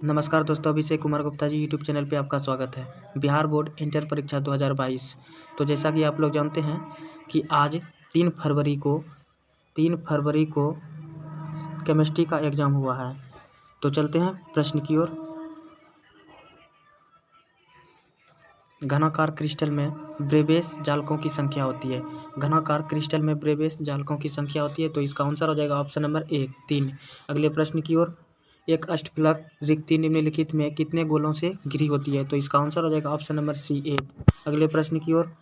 नमस्कार दोस्तों, Abhishek Kumar Gupta ji YouTube channel पे आपका स्वागत है। बिहार बोर्ड इंटर परीक्षा 2022। तो जैसा कि आप लोग जानते हैं कि आज 3 फरवरी को केमिस्ट्री का एग्ज़ाम हुआ है। तो चलते हैं प्रश्न की ओर। घनाकार क्रिस्टल में ब्रेबेस जालकों की संख्या होती है। घनाकार क्रिस्टल में ब्रेबेस जालकों की संख्या होती है, तो इसका आंसर हो जाएगा ऑप्शन नंबर 1 3। अगले प्रश्न की ओर। एक अष्टफलक रिक्ति निम्नलिखित में कितने गोलों से घिरी होती है? तो इसका आंसर हो जाएगा ऑप्शन नंबर सी 8। अगले प्रश्न की ओर।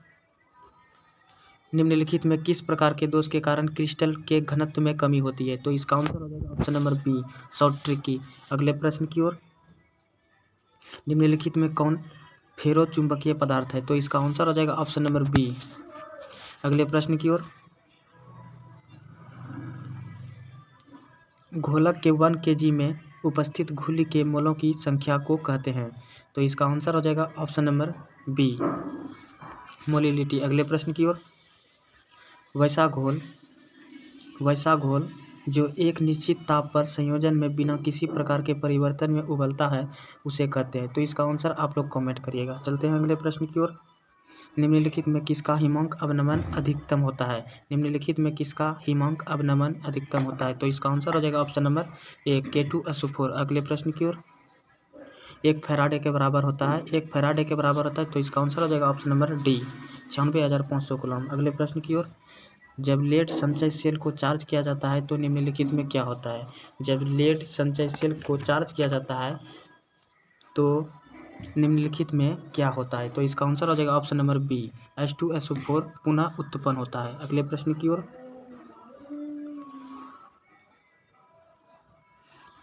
निम्नलिखित में किस प्रकार के दोष के कारण क्रिस्टल के घनत्व में कमी होती है? तो इसका आंसर हो जाएगा option number B short tricky. अगले प्रश्न की ओर। निम्नलिखित में कौन फेरो चुंबकीय पदार्थ है? तो इसका आंसर हो जाएगा ऑप्शन नंबर बी। अगले प्रश्न की ओर। घोलक के 1 kg में उपस्थित घुली के मोलों की संख्या को कहते हैं? तो इसका आंसर हो जाएगा ऑप्शन नंबर बी मोलिलिटी। अगले प्रश्न की ओर। वैसा घोल जो एक निश्चित ताप पर संयोजन में बिना किसी प्रकार के परिवर्तन में उबलता है उसे कहते हैं? तो इसका आंसर आप लोग कमेंट करिएगा। चलते हैं अगले प्रश्न की ओर। निम्नलिखित में किसका हिमांक अवनमन अधिकतम होता है? निम्नलिखित में किसका हिमांक अवनमन अधिकतम होता है? तो इसका आंसर हो जाएगा ऑप्शन नंबर 1 K2SO4। अगले प्रश्न की ओर। एक फैराडे के बराबर होता है, तो इसका आंसर हो जाएगा ऑप्शन नंबर डी 96,500 कूलम। अगले प्रश्न की ओर। जब लेड संचय सेल को चार्ज किया जाता है तो निम्नलिखित में क्या होता है? जब लेड संचय सेल को चार्ज किया जाता है तो निम्नलिखित में क्या होता है? तो इसका आंसर हो जाएगा ऑप्शन नंबर बी H2SO4 पुनः उत्पन्न होता है। अगले प्रश्न की ओर।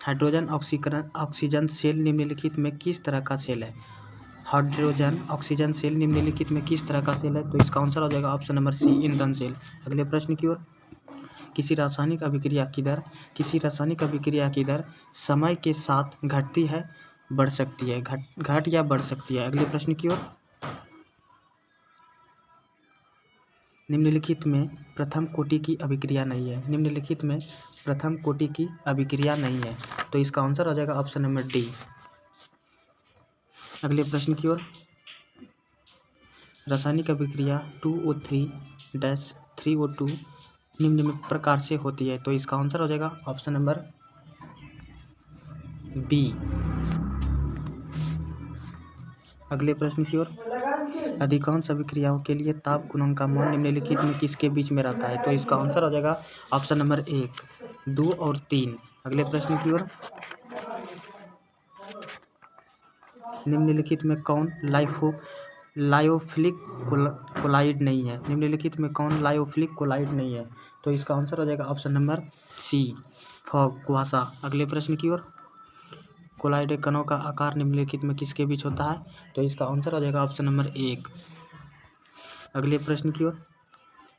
हाइड्रोजन ऑक्सीजन सेल निम्नलिखित में किस तरह का सेल है? हाइड्रोजन ऑक्सीजन सेल निम्नलिखित में किस तरह का सेल है? तो इसका आंसर हो जाएगा ऑप्शन नंबर सी ईंधन सेल। अगले प्रश्न की ओर। किसी रासायनिक अभिक्रिया की दर समय के साथ घटती है, बढ़ सकती है, घट या बढ़ सकती है? अगले प्रश्न की ओर। निम्नलिखित में प्रथम कोटि की अभिक्रिया नहीं है, तो इसका आंसर हो जाएगा ऑप्शन नंबर डी। अगले प्रश्न की ओर। रासायनिक अभिक्रिया 2O3-3O2 निम्न प्रकार से होती है, तो इसका आंसर हो जाएगा ऑप्शन नंबर बी। अगले प्रश्न की ओर। अधिकांश अभिक्रियाओं के लिए ताप गुणांक का मान निम्नलिखित में किसके बीच में रहता है? तो इसका आंसर हो जाएगा ऑप्शन नंबर 1 2 और 3। अगले प्रश्न की ओर। निम्नलिखित में कौन लायोफिलिक कोलाइड नहीं है? तो इसका आंसर हो जाएगा ऑप्शन नंबर सी कुआसा। अगले प्रश्न की ओर। कोलाइड कणों का आकार निम्नलिखित में किसके बीच होता है? तो इसका आंसर हो जाएगा ऑप्शन नंबर 1। अगले प्रश्न की ओर।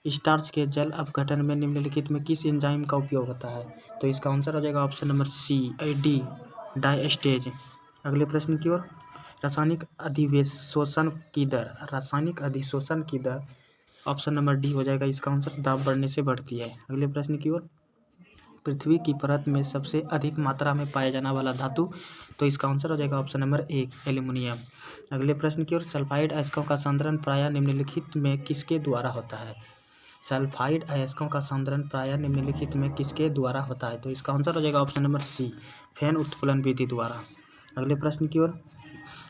स्टार्च के जल अपघटन में निम्नलिखित में किस एंजाइम का उपयोग होता है? तो इसका आंसर हो जाएगा option number C D diastase. अगले प्रश्न की ओर। रासायनिक अधिशोषण की दर ऑप्शन नंबर डी हो जाएगा इसका आंसर दाब बढ़ने से बढ़ती है। अगले प्रश्न की ओर। पृथ्वी की परत में सबसे अधिक मात्रा में पाया जाने वाला धातु, तो इसका आंसर हो जाएगा ऑप्शन नंबर 1 एल्यूमिनियम। अगले प्रश्न की ओर। सल्फाइड अयस्कों का सांद्रण प्रायः निम्नलिखित में किसके द्वारा होता है? सल्फाइड अयस्कों का सांद्रण प्रायः निम्नलिखित में किसके द्वारा होता है? तो इसका आंसर हो जाएगा ऑप्शन नंबर सी फैन उत्तोलन विधि द्वारा। अगले प्रश्न की ओर।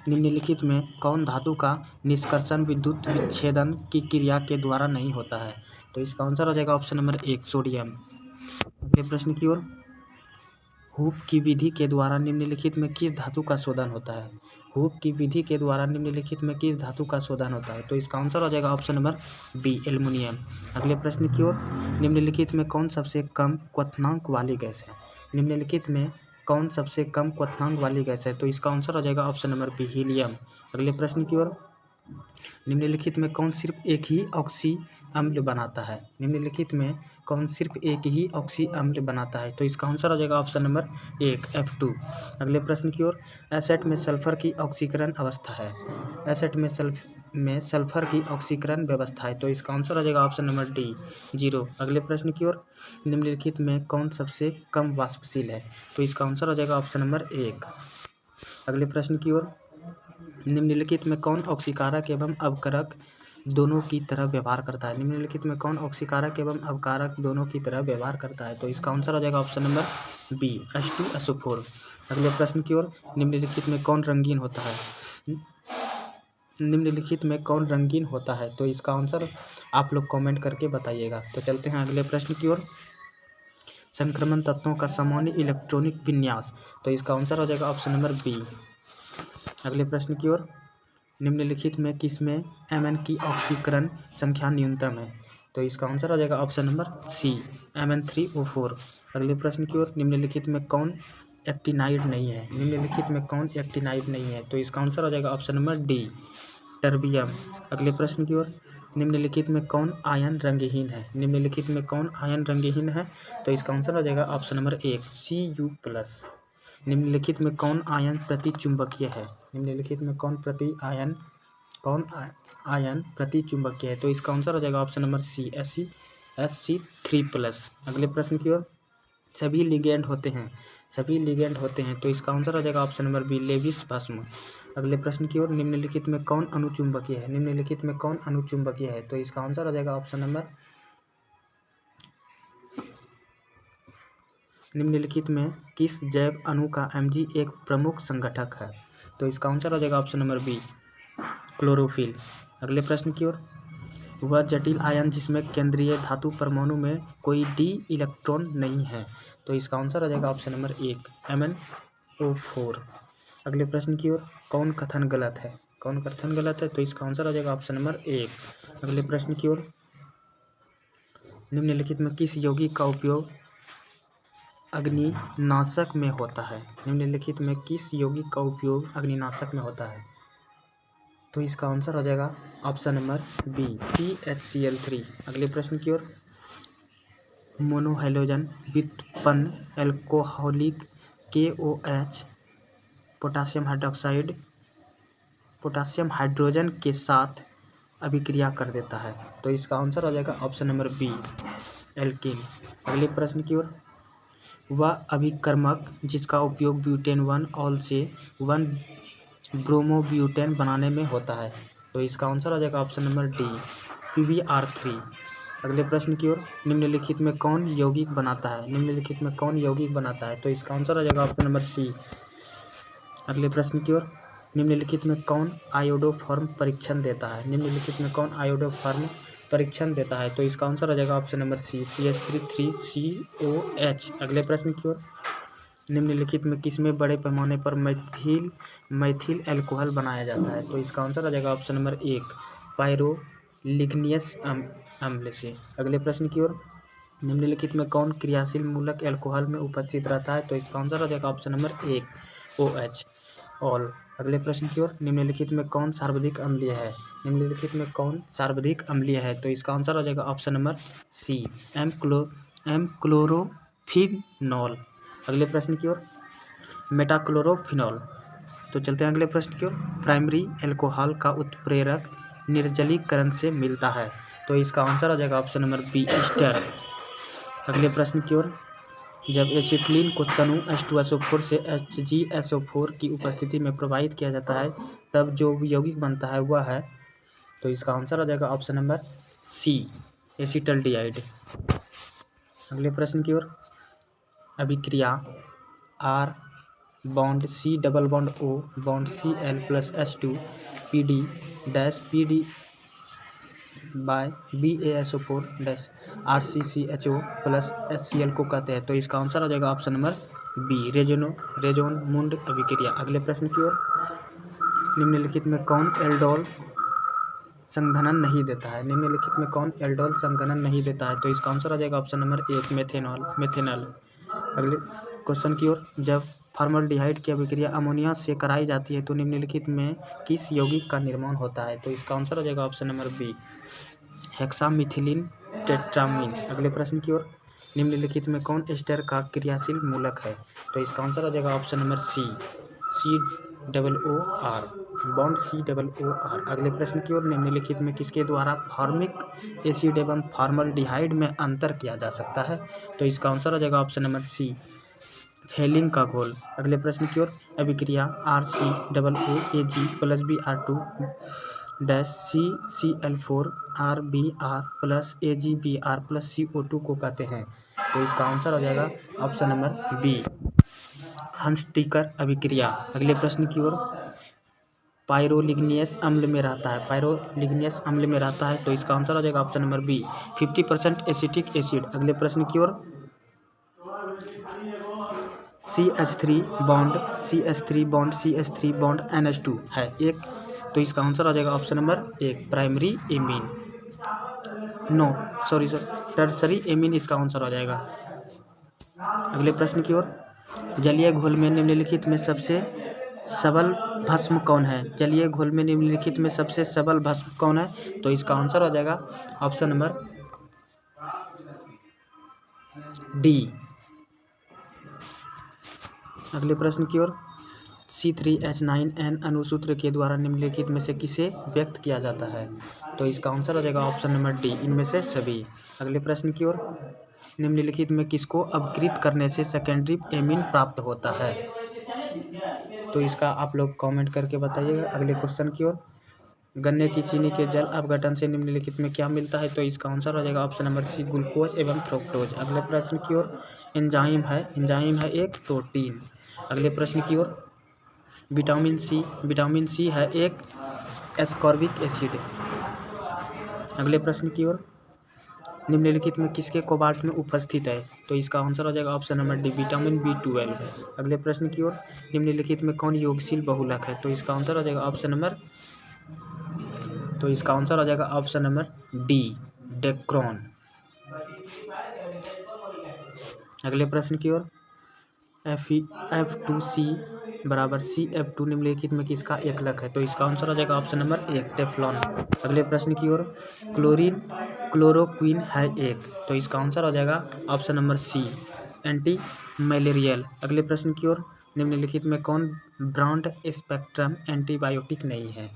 निम्नलिखित में कौन धातु का निष्कर्षण विद्युत विच्छेदन की क्रिया के द्वारा नहीं होता है? तो इसका आंसर हो जाएगा ऑप्शन नंबर 1 सोडियम। अगले प्रश्न की ओर। हूप की विधि के द्वारा निम्नलिखित में किस धातु का शोधन होता है? तो इसका आंसर हो जाएगा ऑप्शन नंबर बी एल्यूमिनियम। अगले प्रश्न की ओर। निम्नलिखित में कौन सबसे कम क्वथनांक वाली गैस है? तो इसका आंसर हो जाएगा ऑप्शन नंबर बी हीलियम। अगले प्रश्न की ओर। निम्नलिखित में कौन सिर्फ एक ही ऑक्सी अम्ल बनाता है? तो इसका आंसर हो जाएगा ऑप्शन नंबर 1 F2। अगले प्रश्न की ओर। एसेट में सल्फर की ऑक्सीकरण व्यवस्था है, तो इसका आंसर हो जाएगा ऑप्शन नंबर डी 0। अगले प्रश्न की ओर। निम्नलिखित में कौन सबसे कम वाष्पशील है? तो इसका आंसर हो जाएगा ऑप्शन नंबर 1 अगले प्रश्न की ओर, निम्नलिखित में कौन ऑक्सीकारक एवं अवकारक दोनों की तरह व्यवहार करता है? निम्नलिखित में कौन ऑक्सीकारक एवं अवकारक दोनों की तरह व्यवहार करता है? तो इसका आंसर हो जाएगा ऑप्शन नंबर बी, H2SO4। अगले प्रश्न की ओर, निम्नलिखित में कौन रंगीन होता है? निम्नलिखित में कौन रंगीन होता है? तो इसका आंसर आप लोग कमेंट करके बताइएगा। तो चलते हैं अगले प्रश्न की ओर, संक्रमण तत्वों का सामान्य इलेक्ट्रॉनिक विन्यास। तो इसका आंसर हो जाएगा ऑप्शन नंबर बी। अगले प्रश्न की ओर, निम्नलिखित में किसमें Mn की ऑक्सीकरण संख्या न्यूनतम है? तो इसका आंसर हो जाएगा ऑप्शन नंबर सी, Mn3O4। अगले प्रश्न की ओर, निम्नलिखित में कौन एक्टिनाइड नहीं है? निम्नलिखित में कौन एक्टिनाइड नहीं है? तो इसका आंसर हो जाएगा ऑप्शन नंबर डी, टर्बियम। अगले प्रश्न की ओर, निम्नलिखित में कौन आयन रंगहीन है? निम्नलिखित में कौन आयन रंगहीन है? तो इसका आंसर हो जाएगा ऑप्शन नंबर एक, Cu+। निम्नलिखित में कौन आयन प्रतिचुंबकीय है? निम्नलिखित में कौन आयन प्रतिचुंबकीय है? तो इसका आंसर हो जाएगा ऑप्शन नंबर सी, Sc3+। अगले प्रश्न की ओर, सभी लिगेंड होते हैं। तो इसका आंसर हो जाएगा ऑप्शन नंबर बी, लेविस भस्म। अगले प्रश्न की ओर, निम्नलिखित में कौन अनुचुंबकीय है? निम्नलिखित में कौन अनुचुंबकीय है? तो इसका आंसर हो जाएगा ऑप्शन नंबर, निम्नलिखित में किस जैव अणु का Mg एक प्रमुख संगठक है? तो इसका आंसर हो जाएगा ऑप्शन नंबर बी, क्लोरोफिल। अगले प्रश्न की ओर, वह जटिल आयन जिसमें केंद्रीय धातु परमाणु में कोई डी इलेक्ट्रॉन नहीं है। तो इसका आंसर हो जाएगा ऑप्शन नंबर एक, MnO4। अगले प्रश्न की ओर, कौन कथन गलत है? तो इसका आंसर हो जाएगा ऑप्शन नंबर एक। अगले प्रश्न की ओर, निम्नलिखित में किस यौगिक का उपयोग अग्निनाशक में होता है? निम्नलिखित में किस यौगिक का उपयोग अग्निनाशक में होता है? तो इसका आंसर हो जाएगा ऑप्शन नंबर बी, PHCl3। अगले प्रश्न की ओर, मोनोहैलोजन व्युत्पन्न एल्कोहलिक KOH पोटासियम हाइड्रोजन के साथ अभिक्रिया कर देता है। तो इसका आंसर हो जाएगा ऑप्शन नंबर बी, एल्कीन। अगले प्रश्न की ओर, वह अभिकर्मक जिसका उपयोग ब्यूटेन 1 ऑल से 1 ब्रोमोब्यूटेन बनाने में होता है। तो इसका आंसर हो जाएगा ऑप्शन नंबर डी, PbR3। अगले प्रश्न की ओर, निम्नलिखित में कौन यौगिक बनाता है? तो इसका आंसर हो जाएगा ऑप्शन नंबर सी। अगले प्रश्न की ओर, निम्नलिखित में कौन आयोडोफॉर्म परीक्षण देता है? तो इसका आंसर हो जाएगा ऑप्शन नंबर सी, CH3COH। अगले प्रश्न की ओर, निम्नलिखित में किसमें बड़े पैमाने पर मैथिल अल्कोहल बनाया जाता है? तो इसका आंसर हो जाएगा ऑप्शन नंबर एक, पायरोलिग्नियस अम्ल से। अगले प्रश्न की ओर, निम्नलिखित में कौन क्रियाशील मूलक अल्कोहल में उपस्थित रहता है? तो इसका आंसर हो जाएगा ऑप्शन नंबर एक, OH ऑल। अगले प्रश्न की ओर, निम्नलिखित में कौन सर्वाधिक अम्लीय है? तो इसका आंसर हो जाएगा option number C, M chlorophenol. अगले प्रश्न की ओर, मेटाक्लोरोफिनॉल। तो चलते हैं अगले प्रश्न की ओर, प्राइमरी अल्कोहल का उत्प्रेरक निर्जलीकरण से मिलता है। तो इसका आंसर हो जाएगा ऑप्शन नंबर बी, ईस्टर। अगले प्रश्न की ओर, जब एसिटिलीन को तनु H2SO4 से HgSO4 की उपस्थिति में प्रवाहित किया जाता है तब जो यौगिक बनता है वह है। तो इसका आंसर हो जाएगा ऑप्शन नंबर सी, एसिटल्डिहाइड। अगले प्रश्न की ओर, अभिक्रिया R bond C double bond O bond Cl plus H2 PD dash PD by BaSO4 dash RCCHO plus HCl को कहते हैं। तो इसका आंसर हो जाएगा ऑप्शन नंबर बी, रेजोन-मुंड अभिक्रिया। अगले प्रश्न की ओर, निम्नलिखित में कौन एल्डोल संघनन नहीं देता है? तो इसका आंसर हो जाएगा ऑप्शन नंबर एक, मेथेनॉल। अगले क्वेश्चन की ओर, जब फॉर्मल्डिहाइड की अभिक्रिया अमोनिया से कराई जाती है तो निम्नलिखित में किस यौगिक का निर्माण होता है? तो इसका आंसर हो जाएगा option number B, hexamethylene tetramine. अगले प्रश्न की ओर, निम्नलिखित में कौन एस्टर का क्रियाशील मूलक है? तो इसका आंसर हो जाएगा option number C, COOR bond COOR। अगले प्रश्न की ओर, निम्नलिखित में किसके द्वारा फॉर्मिक एसिड एवं फॉर्मल्डिहाइड में अंतर किया जा सकता है? तो इसका आंसर हो जाएगा ऑप्शन नंबर सी, फेलिंग का घोल। अगले प्रश्न की ओर, अभिक्रिया RCOOAg+Br2 dash CCl4 RBr plus AgBr plus CO2 को कहते हैं। तो इसका आंसर हो जाएगा ऑप्शन नंबर बी, हंस-टीकर अभिक्रिया। अगले प्रश्न की ओर, पायरोलिग्नियस अम्ल में रहता है, पायरोलिग्नियस अम्ल में रहता है। तो इसका आंसर हो जाएगा option number B, 50% acetic acid. अगले प्रश्न की ओर, CH3 बॉन्ड NH2 है एक। तो इसका आंसर हो जाएगा ऑप्शन नंबर एक, primary amine. No sorry tertiary amine इसका आंसर हो जाएगा। अगले प्रश्न की ओर, जलीय घोल में निम्नलिखित में सबसे सबल भस्म कौन है? जलीय घोल में निम्नलिखित में सबसे सबल भस्म कौन है? तो इसका आंसर हो जाएगा ऑप्शन नंबर डी। अगले प्रश्न की ओर, C3H9N अणुसूत्र के द्वारा निम्नलिखित में से किसे व्यक्त किया जाता है? तो इसका आंसर हो जाएगा ऑप्शन नंबर डी, इनमें से सभी। अगले प्रश्न की ओर, निम्नलिखित में किसको अपकृत करने से सेकेंडरी एमीन प्राप्त होता है? तो इसका आप लोग कमेंट करके बताइएगा। अगले क्वेश्चन की ओर, गन्ने की चीनी के जल अपघटन से निम्नलिखित में क्या मिलता है? तो इसका आंसर हो जाएगा ऑप्शन नंबर सी, ग्लूकोज एवं फ्रुक्टोज। अगले प्रश्न की ओर, एंजाइम है एक प्रोटीन। अगले प्रश्न की ओर, विटामिन सी है एक एस्कॉर्बिक एसिड। अगले प्रश्न की ओर, निम्नलिखित में किसके कोबाल्ट में उपस्थित है? तो इसका आंसर हो जाएगा option number D, vitamin B12 है। अगले प्रश्न की ओर, निम्नलिखित में कौन योगशील बहुलक है? तो इसका आंसर हो जाएगा ऑप्शन नंबर डी, डेक्रोन। अगले प्रश्न की ओर, F2C बराबर CF2 निम्नलिखित में किसका एकलक है? तो इसका आंसर हो जाएगा ऑप्शन नंबर एक, टेफ्लॉन। अगले प्रश्न की ओर, क्लोरोक्वीन है एक। तो इसका आंसर हो जाएगा option number C, anti malarial. अगले प्रश्न की ओर, निम्नलिखित में कौन ब्रॉड स्पेक्ट्रम एंटीबायोटिक नहीं है?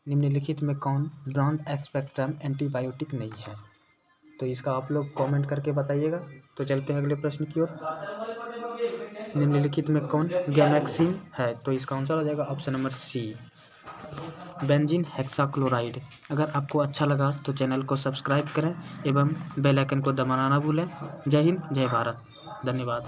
निम्नलिखित में कौन ब्रॉड स्पेक्ट्रम एंटीबायोटिक नहीं है? तो इसका आप लोग कमेंट करके बताइएगा। तो चलते हैं अगले प्रश्न की ओर, निम्नलिखित में कौन गैमेक्सिन है? तो इसका आंसर हो जाएगा option number C, benzene hexachloride. अगर आपको अच्छा लगा तो चैनल को सब्सक्राइब करें एवं बेल आइकन को दबाना ना भूलें। जय हिंद, जय भारत, धन्यवाद।